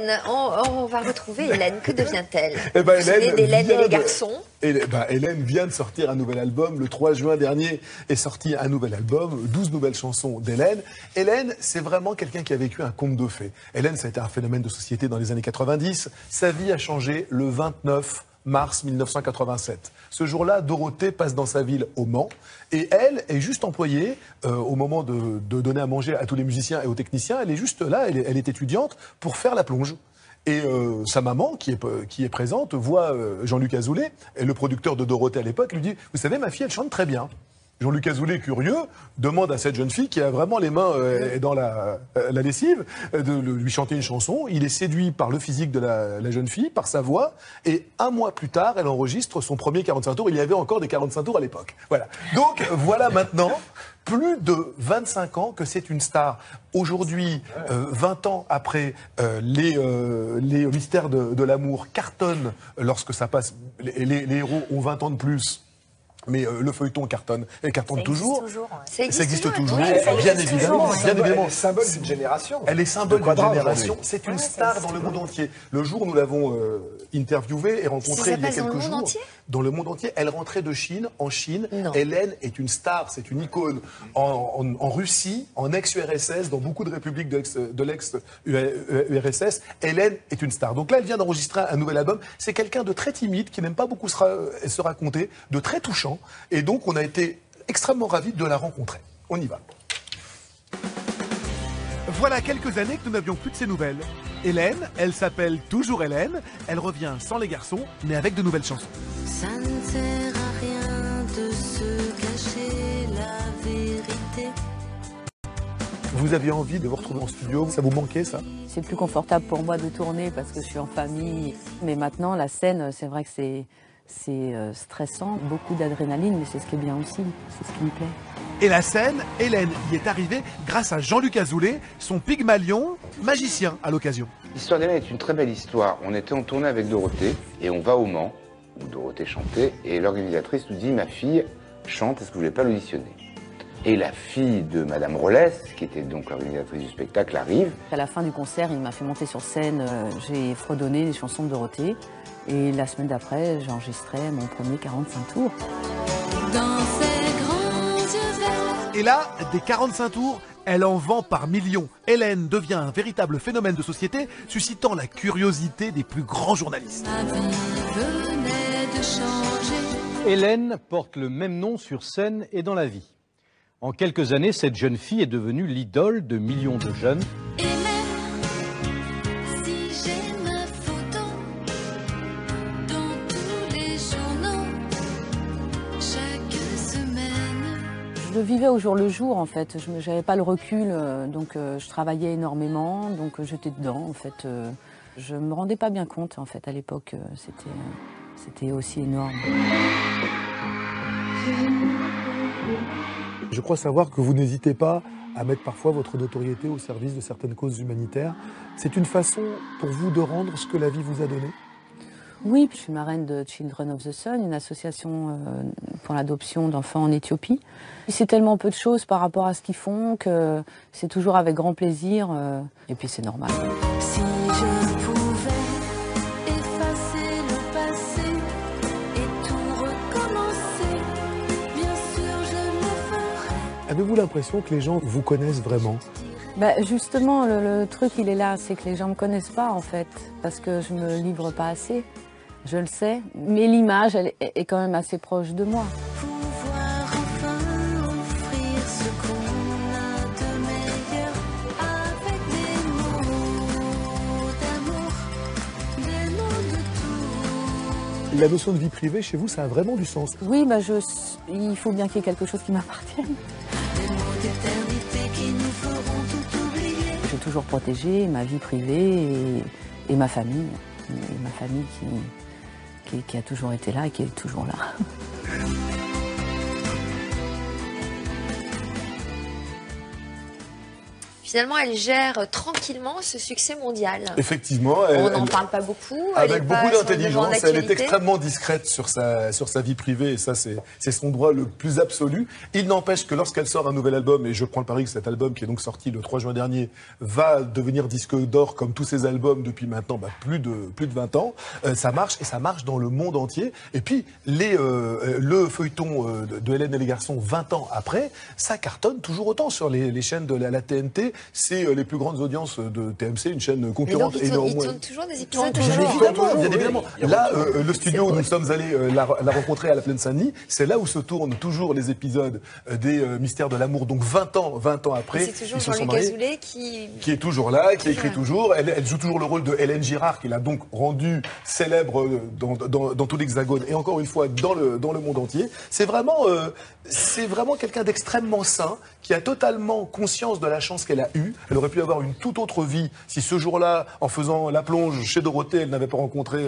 On va retrouver Hélène. Que devient-elle? Hélène d'Hélène et les garçons. Hélène vient de sortir un nouvel album. Le 3 juin dernier est sorti un nouvel album, 12 nouvelles chansons d'Hélène. Hélène, c'est vraiment quelqu'un qui a vécu un conte de fées. Hélène, ça a été un phénomène de société dans les années 90. Sa vie a changé le 29 mars 1987. Ce jour-là, Dorothée passe dans sa ville au Mans et elle est juste employée au moment de donner à manger à tous les musiciens et aux techniciens. Elle est juste là, elle est étudiante pour faire la plonge. Et sa maman, qui est présente, voit Jean-Luc Azoulay, et le producteur de Dorothée à l'époque, lui dit « Vous savez, ma fille, elle chante très bien ». Jean-Luc Azoulay, curieux, demande à cette jeune fille qui a vraiment les mains dans la lessive de lui chanter une chanson. Il est séduit par le physique de la jeune fille, par sa voix, et un mois plus tard, elle enregistre son premier 45 tours. Il y avait encore des 45 tours à l'époque. Voilà. Donc voilà maintenant plus de 25 ans que c'est une star. Aujourd'hui, 20 ans après, les mystères de l'amour cartonnent lorsque ça passe. Les héros ont 20 ans de plus. Mais le feuilleton cartonne, et cartonne toujours. Ça existe toujours, oui, bien évidemment. Elle est symbole d'une génération. Elle est symbole d'une génération. C'est une star dans le monde entier. Le jour où nous l'avons interviewée et rencontrée il y a quelques jours, dans le monde entier, elle rentrait de Chine. En Chine, Hélène est une star, c'est une icône. En Russie, en ex-URSS, dans beaucoup de républiques de l'ex-URSS, Hélène est une star. Donc là, elle vient d'enregistrer un nouvel album. C'est quelqu'un de très timide, qui n'aime pas beaucoup se raconter, de très touchant. Et donc, on a été extrêmement ravis de la rencontrer. On y va. Voilà quelques années que nous n'avions plus de ces nouvelles. Hélène, elle s'appelle toujours Hélène. Elle revient sans les garçons, mais avec de nouvelles chansons. Ça ne sert à rien de se cacher la vérité. Vous aviez envie de vous retrouver en studio? Ça vous manquait, ça? C'est plus confortable pour moi de tourner parce que je suis en famille. Mais maintenant, la scène, c'est vrai que c'est stressant, beaucoup d'adrénaline, mais c'est ce qui est bien aussi, c'est ce qui me plaît. Et la scène, Hélène y est arrivée grâce à Jean-Luc Azoulay, son Pygmalion, magicien à l'occasion. L'histoire d'Hélène est une très belle histoire. On était en tournée avec Dorothée et on va au Mans, où Dorothée chantait, et l'organisatrice nous dit « Ma fille chante, est-ce que vous voulez pas l'auditionner ?» Et la fille de Madame Rollès, qui était donc l'organisatrice du spectacle, arrive. À la fin du concert, il m'a fait monter sur scène, j'ai fredonné les chansons de Dorothée. Et la semaine d'après, j'enregistrais mon premier 45 tours. Dans ses grands yeux verts. Et là, des 45 tours, elle en vend par millions. Hélène devient un véritable phénomène de société, suscitant la curiosité des plus grands journalistes. Ma vie venait de changer. Hélène porte le même nom sur scène et dans la vie. En quelques années, cette jeune fille est devenue l'idole de millions de jeunes. Et même si j'ai ma photo dans tous les journaux, chaque semaine. Je vivais au jour le jour, en fait. Je n'avais pas le recul, donc je travaillais énormément, donc j'étais dedans, en fait. Je me rendais pas bien compte, en fait, à l'époque. C'était aussi énorme. Je crois savoir que vous n'hésitez pas à mettre parfois votre notoriété au service de certaines causes humanitaires. C'est une façon pour vous de rendre ce que la vie vous a donné? Oui, je suis marraine de Children of the Sun, une association pour l'adoption d'enfants en Éthiopie. C'est tellement peu de choses par rapport à ce qu'ils font que c'est toujours avec grand plaisir et puis c'est normal. Si je pouvais effacer le passé et tout recommencer, bien sûr je le ferais. Avez-vous l'impression que les gens vous connaissent vraiment? Justement, le truc, il est là, c'est que les gens me connaissent pas, en fait, parce que je me livre pas assez, je le sais, mais l'image, elle est quand même assez proche de moi. Pouvoir enfin offrir ce qu'on a de meilleur avec des mots d'amour, des mots de tout. La notion de vie privée, chez vous, ça a vraiment du sens? Oui, il faut bien qu'il y ait quelque chose qui m'appartienne. Des mots d'éternité qui nous feront tout oublier. J'ai toujours protégé ma vie privée et ma famille. Et ma famille qui a toujours été là et qui est toujours là. finalement, elle gère tranquillement ce succès mondial. Effectivement. On n'en parle pas beaucoup. Avec beaucoup d'intelligence, elle est d'actualité. extrêmement discrète sur sa vie privée, et ça, c'est son droit le plus absolu. Il n'empêche que lorsqu'elle sort un nouvel album, et je prends le pari que cet album, qui est donc sorti le 3 juin dernier, va devenir disque d'or comme tous ses albums depuis maintenant plus de 20 ans, ça marche, et ça marche dans le monde entier. Et puis, le feuilleton de Hélène et les garçons, 20 ans après, ça cartonne toujours autant sur les chaînes de la TNT. C'est les plus grandes audiences de TMC, une chaîne concurrente. Mais donc, ils tournent toujours des épisodes Bien évidemment. Là, le studio où nous sommes allés la rencontrer à la Plaine Saint-Denis, c'est là où se tournent toujours les épisodes des Mystères de l'amour. Donc 20 ans après, c'est toujours Jean-Luc Azoulay qui est toujours là, qui écrit toujours. Elle joue toujours le rôle de Hélène Girard, qui l'a donc rendue célèbre dans tout l'Hexagone et encore une fois dans le monde entier. C'est vraiment quelqu'un d'extrêmement sain, qui a totalement conscience de la chance qu'elle a eue. Elle aurait pu avoir une toute autre vie si ce jour-là, en faisant la plonge chez Dorothée, elle n'avait pas rencontré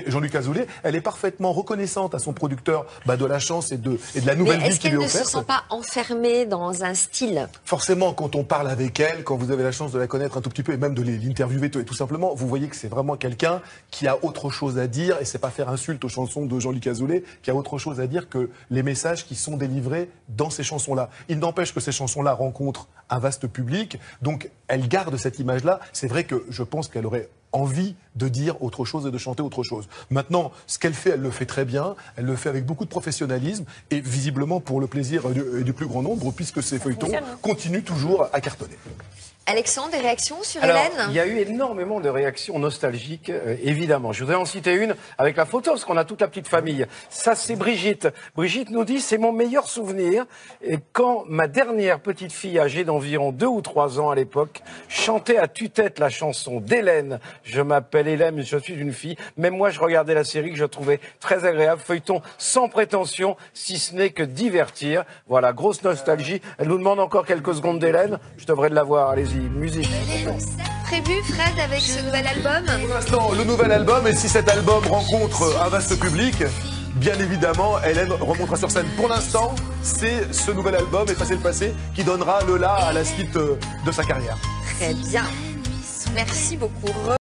Jean-Luc Azoulay. Elle est parfaitement reconnaissante à son producteur de la chance et de la nouvelle vie qu'il lui a offerte. Est-ce qu'elle ne se sent pas enfermée dans un style? Forcément, quand on parle avec elle, quand vous avez la chance de la connaître un tout petit peu et même de l'interviewer tout simplement, vous voyez que c'est vraiment quelqu'un qui a autre chose à dire, et c'est pas faire insulte aux chansons de Jean-Luc Azoulay, qui a autre chose à dire que les messages qui sont délivrés dans ces chansons-là. Il n'empêche que ces chansons-là rencontrent un vaste public, donc elle garde cette image-là. C'est vrai que je pense qu'elle aurait envie de dire autre chose et de chanter autre chose. Maintenant, ce qu'elle fait, elle le fait très bien, elle le fait avec beaucoup de professionnalisme et visiblement pour le plaisir du plus grand nombre, puisque ces feuilletons continuent toujours à cartonner. Alexandre, des réactions sur Alors, Hélène? il y a eu énormément de réactions nostalgiques, évidemment. Je voudrais en citer une avec la photo, parce qu'on a toute la petite famille. Ça, c'est Brigitte. Brigitte nous dit, c'est mon meilleur souvenir. Et quand ma dernière petite fille, âgée d'environ 2 ou 3 ans à l'époque, chantait à tue-tête la chanson d'Hélène. Je m'appelle Hélène, je suis une fille. Même moi, je regardais la série que je trouvais très agréable. Feuilleton sans prétention, si ce n'est que divertir. Voilà, grosse nostalgie. Elle nous demande encore quelques secondes d'Hélène. Je devrais l'avoir. Allez-y. Musique. Prévu, Fred, avec ce nouvel album? Pour l'instant, le nouvel album, et si cet album rencontre un vaste public, bien évidemment, Hélène remontera sur scène. Pour l'instant, c'est ce nouvel album, Effacer le passé, qui donnera le là à la suite de sa carrière. Très bien. Merci beaucoup.